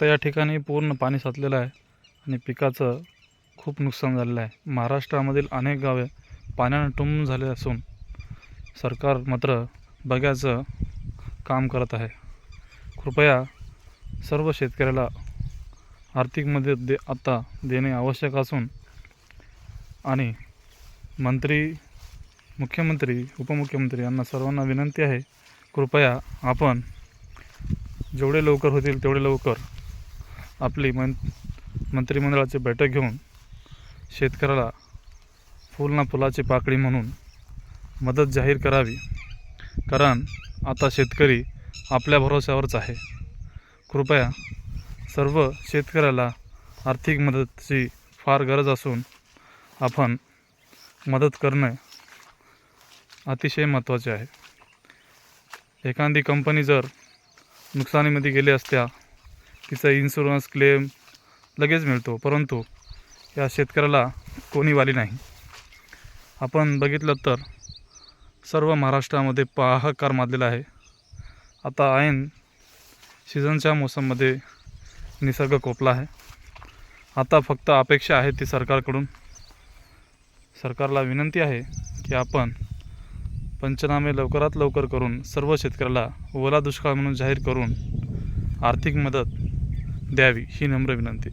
तर या ठिकाणी पूर्ण पाणी साचलेलं आहे आणि पिकाचं खूप नुकसान झालेलं आहे। महाराष्ट्रामधील अनेक गावे पाण्याने तुंब झाले असून सरकार मात्र बघ्याचं काम करत आहे। कृपया सर्व शेतकऱ्याला आर्थिक मदत आता देणे आवश्यक असून आणि मंत्री, मुख्यमंत्री, उपमुख्यमंत्री यांना सर्वांना विनंती आहे, कृपया आपण जेवढे लवकर होतील तेवढे लवकर आपली मंत्रिमंडळाची बैठक घेऊन शेतकऱ्याला फुल ना फुलाची पाकळी म्हणून मदत जाहीर करावी। कारण आता शेतकरी आपल्या भरोश्यावरच आहे। कृपया सर्व शेतकऱ्याला आर्थिक मदतीची फार गरज असून आपण मदत करणे अतिशय महत्त्वाचे आहे। एखादी कंपनी जर नुकसानीमध्ये गेली असत्या, तिचा इन्शुरन्स क्लेम लगेच मिळतो, परंतु या शेतकऱ्याला कोणी वाली नाही। आपण बघितलं तर सर्व महाराष्ट्रामध्ये हाहाकार माजलेला आहे। आता ऐन सीझनच्या मोसममध्ये निसर्ग कोपला आहे। आता फक्त अपेक्षा आहे ती सरकारला विनंती आहे की आपण पंचनामे लवकरात लवकर करून सर्व शेतकऱ्याला ओला दुष्काळ म्हणून जाहीर करून आर्थिक मदत द्यावी, ही नम्र विनंती।